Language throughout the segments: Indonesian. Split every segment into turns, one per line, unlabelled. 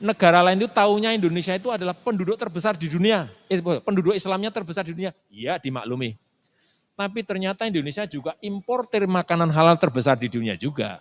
negara lain itu taunya Indonesia itu adalah penduduk terbesar di dunia, penduduk Islamnya terbesar di dunia. Iya, dimaklumi. Tapi ternyata Indonesia juga importer makanan halal terbesar di dunia juga.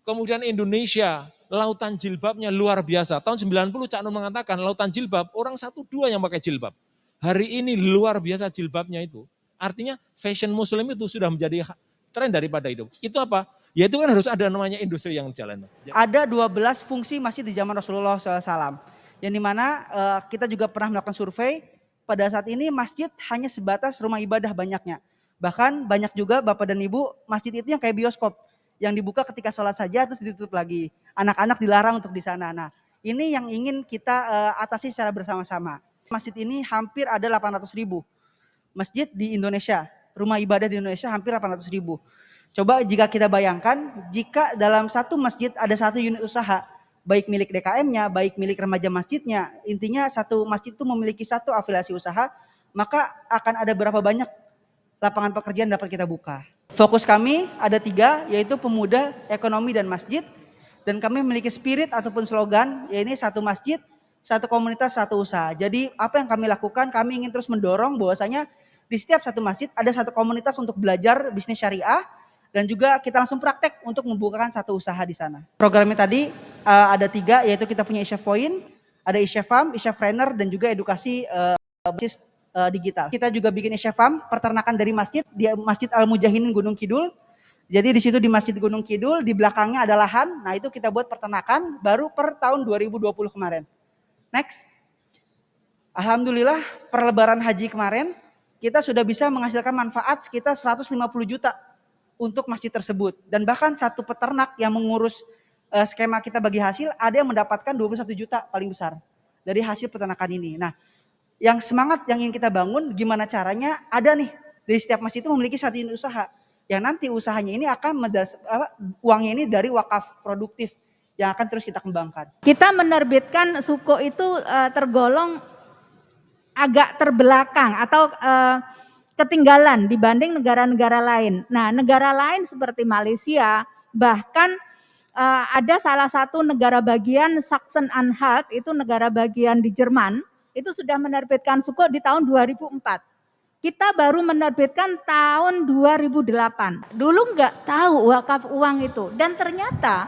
Kemudian Indonesia, lautan jilbabnya luar biasa. Tahun 90 Cak Nun mengatakan lautan jilbab, orang 1-2 yang pakai jilbab. Hari ini luar biasa jilbabnya itu. Artinya fashion muslim itu sudah menjadi tren daripada itu. Itu apa? Ya itu kan harus ada namanya industri yang jalan, Mas.
Ada 12 fungsi masjid di zaman Rasulullah SAW. Yang dimana kita juga pernah melakukan survei, pada saat ini masjid hanya sebatas rumah ibadah banyaknya. Bahkan banyak juga Bapak dan Ibu, masjid itu yang kayak bioskop. Yang dibuka ketika sholat saja terus ditutup lagi. Anak-anak dilarang untuk di sana. Nah, ini yang ingin kita atasi secara bersama-sama. Masjid ini hampir ada 800.000 masjid di Indonesia. Rumah ibadah di Indonesia hampir 800.000. Coba jika kita bayangkan, jika dalam satu masjid ada satu unit usaha, baik milik DKM-nya, baik milik remaja masjidnya, intinya satu masjid itu memiliki satu afiliasi usaha, maka akan ada berapa banyak lapangan pekerjaan dapat kita buka. Fokus kami ada 3, yaitu pemuda, ekonomi, dan masjid. Dan kami memiliki spirit ataupun slogan, yaitu satu masjid, satu komunitas, satu usaha. Jadi apa yang kami lakukan, kami ingin terus mendorong bahwasanya di setiap satu masjid ada satu komunitas untuk belajar bisnis syariah, dan juga kita langsung praktek untuk membukakan satu usaha di sana. Programnya tadi ada 3, yaitu kita punya Isyaf Point, ada Isyaf Farm, Isyaf Trainer, dan juga edukasi bisnis digital. Kita juga bikin Isyaf Farm, peternakan dari masjid, di Masjid Al-Mujahidin Gunung Kidul. Jadi di situ di Masjid Gunung Kidul, di belakangnya ada lahan, nah itu kita buat peternakan baru per tahun 2020 kemarin. Next. Alhamdulillah per lebaran haji kemarin, kita sudah bisa menghasilkan manfaat sekitar 150 juta untuk masjid tersebut. Dan bahkan satu peternak yang mengurus skema kita bagi hasil, ada yang mendapatkan 21 juta paling besar dari hasil peternakan ini. Nah, yang semangat yang ingin kita bangun, gimana caranya ada nih, dari setiap masjid itu memiliki satu unit usaha. Yang nanti usahanya ini akan uangnya ini dari wakaf produktif yang akan terus kita kembangkan.
Kita menerbitkan suku itu tergolong agak terbelakang atau ketinggalan dibanding negara-negara lain. Nah, negara lain seperti Malaysia, bahkan ada salah satu negara bagian Sachsen-Anhalt, itu negara bagian di Jerman, itu sudah menerbitkan suku di tahun 2004. Kita baru menerbitkan tahun 2008. Dulu nggak tahu wakaf uang itu, dan ternyata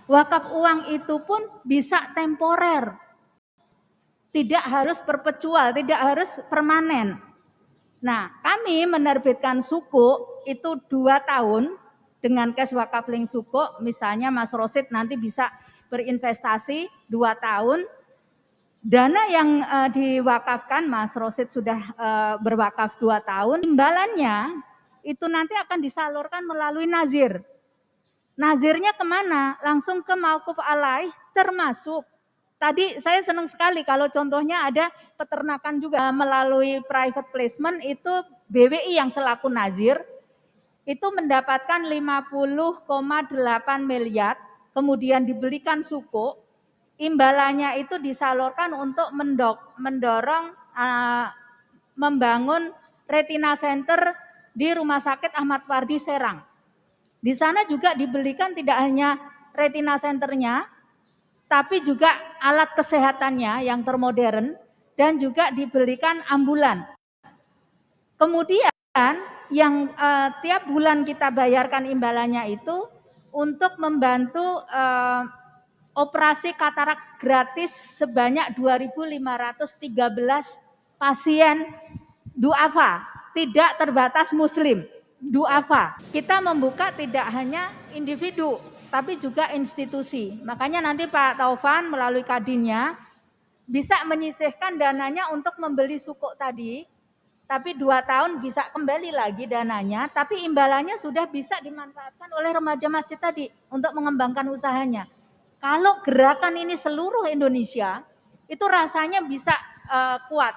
wakaf uang itu pun bisa temporer. Tidak harus perpetual, tidak harus permanen. Nah, kami menerbitkan suku itu 2 tahun dengan cash wakaf link suku. Misalnya Mas Rosid nanti bisa berinvestasi 2 tahun. Dana yang diwakafkan, Mas Rosid sudah berwakaf 2 tahun. Imbalannya itu nanti akan disalurkan melalui nazir. Nazirnya kemana? Langsung ke Mauquf Alaih, termasuk tadi saya senang sekali kalau contohnya ada peternakan juga melalui private placement, itu BWI yang selaku nazir itu mendapatkan 50,8 miliar, kemudian dibelikan suku, imbalannya itu disalurkan untuk mendorong membangun retina center di Rumah Sakit Ahmad Fardi Serang. Di sana juga dibelikan tidak hanya retina centernya, tapi juga alat kesehatannya yang termodern, dan juga diberikan ambulan. Kemudian yang tiap bulan kita bayarkan imbalannya itu untuk membantu operasi katarak gratis sebanyak 2.513 pasien duafa, tidak terbatas muslim, duafa. Kita membuka tidak hanya individu, tapi juga institusi. Makanya nanti Pak Taufan melalui Kadinnya bisa menyisihkan dananya untuk membeli suku tadi, tapi 2 tahun bisa kembali lagi dananya, tapi imbalannya sudah bisa dimanfaatkan oleh remaja masjid tadi untuk mengembangkan usahanya. Kalau gerakan ini seluruh Indonesia, itu rasanya bisa kuat.